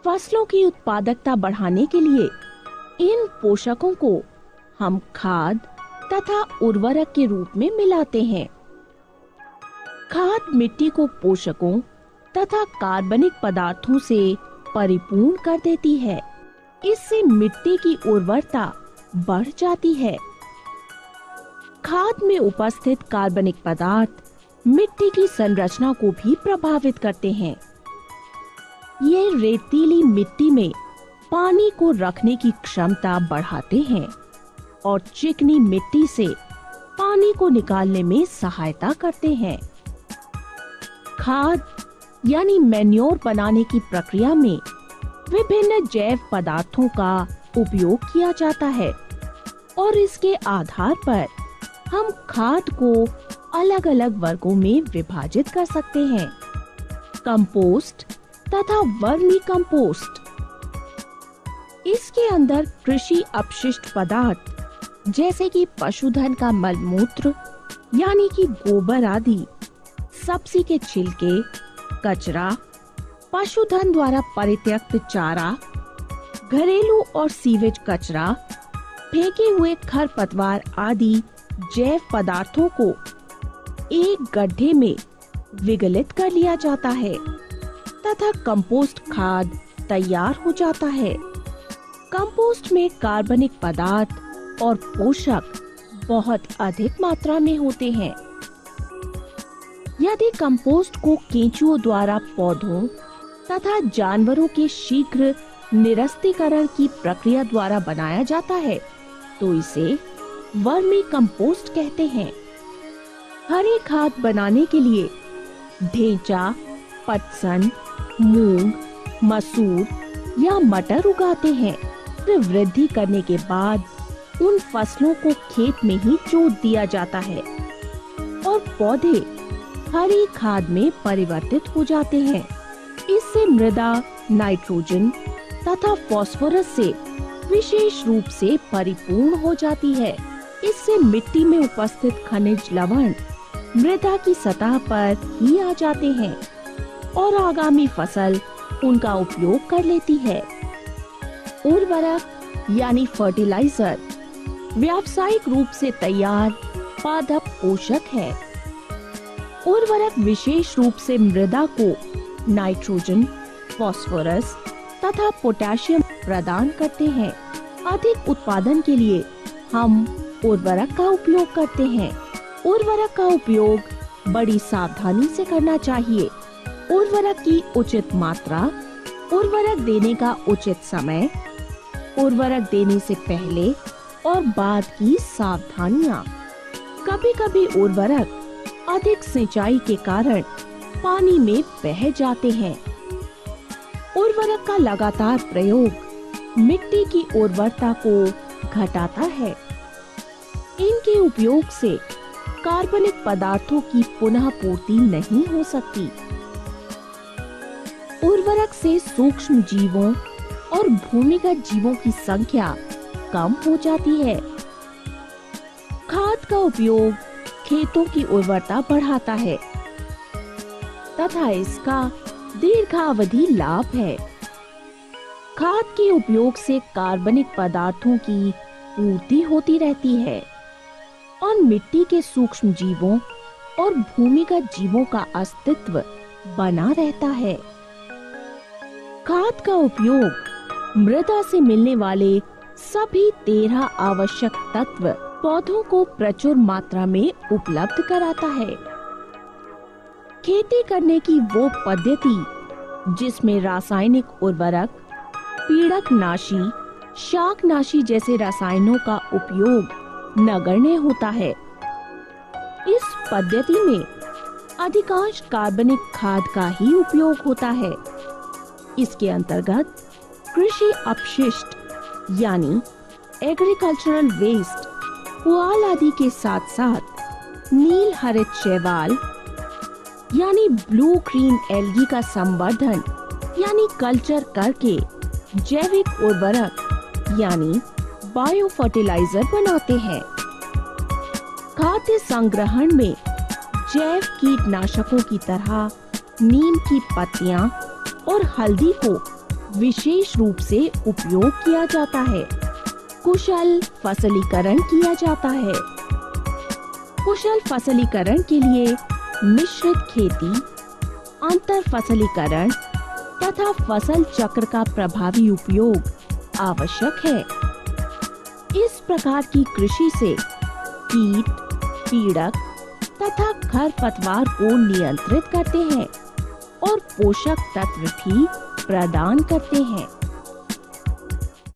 फसलों की उत्पादकता बढ़ाने के लिए इन पोषकों को हम खाद तथा उर्वरक के रूप में मिलाते हैं। खाद मिट्टी को पोषकों तथा कार्बनिक पदार्थों से परिपूर्ण कर देती है। इससे मिट्टी की उर्वरता बढ़ जाती है। खाद में उपस्थित कार्बनिक पदार्थ मिट्टी की संरचना को भी प्रभावित करते हैं। ये रेतीली मिट्टी में पानी को रखने की क्षमता बढ़ाते हैं और चिकनी मिट्टी से पानी को निकालने में सहायता करते हैं। खाद यानी मैन्योर बनाने की प्रक्रिया में विभिन्न जैव पदार्थों का उपयोग किया जाता है और इसके आधार पर हम खाद को अलग अलग वर्गों में विभाजित कर सकते हैं। कंपोस्ट तथा वर्मी कंपोस्ट। इसके अंदर कृषि अपशिष्ट पदार्थ जैसे कि पशुधन का मलमूत्र यानी कि गोबर आदि, सब्जी के छिलके, कचरा, पशुधन द्वारा परित्यक्त चारा, घरेलू और सीवेज कचरा, फेंके हुए खरपतवार आदि जैव पदार्थों को एक गड्ढे में विगलित कर लिया जाता है तथा कंपोस्ट खाद तैयार हो जाता है। कंपोस्ट में कार्बनिक पदार्थ और पोषक बहुत अधिक मात्रा में होते हैं। यदि कंपोस्ट को केंचुओं द्वारा पौधों तथा जानवरों के शीघ्र निरस्तीकरण की प्रक्रिया द्वारा बनाया जाता है तो इसे वर्मी कंपोस्ट कहते हैं। हरी खाद बनाने के लिए ढेंचा, पटसन, मूंग, मसूर या मटर उगाते हैं। फिर वृद्धि करने के बाद उन फसलों को खेत में ही जोत दिया जाता है और पौधे हरी खाद में परिवर्तित हो जाते हैं। इससे मृदा नाइट्रोजन तथा फास्फोरस से विशेष रूप से परिपूर्ण हो जाती है। इससे मिट्टी में उपस्थित खनिज लवण मृदा की सतह पर ही आ जाते हैं और आगामी फसल उनका उपयोग कर लेती है। उर्वरक यानी फर्टिलाइजर व्यावसायिक रूप से तैयार पादप पोषक है। उर्वरक विशेष रूप से मृदा को नाइट्रोजन, फास्फोरस तथा पोटेशियम प्रदान करते हैं। अधिक उत्पादन के लिए हम उर्वरक का उपयोग करते हैं। उर्वरक का उपयोग बड़ी सावधानी से करना चाहिए। उर्वरक की उचित मात्रा, उर्वरक देने का उचित समय, उर्वरक देने से पहले और बाद की सावधानियां। कभी-कभी उर्वरक अधिक सिंचाई के कारण पानी में बह जाते हैं। उर्वरक का लगातार प्रयोग मिट्टी की उर्वरता को घटाता है। इनके उपयोग से कार्बनिक पदार्थों की पुनः पूर्ति नहीं हो सकती। उर्वरक से सूक्ष्म जीवों और भूमिगत जीवों की संख्या कम हो जाती है। खाद का उपयोग खेतों की उर्वरता बढ़ाता है तथा इसका दीर्घावधि लाभ है। खाद के उपयोग से कार्बनिक पदार्थों की पूर्ति होती रहती है और मिट्टी के सूक्ष्म जीवों और भूमिगत जीवों का अस्तित्व बना रहता है। खाद का उपयोग मृदा से मिलने वाले सभी 13 आवश्यक तत्व पौधों को प्रचुर मात्रा में उपलब्ध कराता है। खेती करने की वो पद्धति जिसमें रासायनिक उर्वरक, पीड़कनाशी, शाकनाशी जैसे रसायनों का उपयोग नगण्य होता है। इस पद्धति में अधिकांश कार्बनिक खाद का ही उपयोग होता है। इसके अंतर्गत कृषि अपशिष्ट यानी एग्रीकल्चरल वेस्ट, पुआल आदि के साथ साथ नील हरित शैवाल यानी ब्लू ग्रीन एल्गी का संवर्धन यानी कल्चर करके जैविक उर्वरक यानी बायो फर्टिलाइजर बनाते हैं। खाद्य संग्रहण में जैव कीटनाशकों की तरह नीम की पत्तियां और हल्दी को विशेष रूप से उपयोग किया जाता है। कुशल फसलीकरण किया जाता है। कुशल फसलीकरण के लिए मिश्रित खेती, अंतर फसलीकरण तथा फसल चक्र का प्रभावी उपयोग आवश्यक है। इस प्रकार की कृषि से कीट, पीड़क तथा खरपतवार को नियंत्रित करते हैं और पोषक तत्व भी प्रदान करते हैं।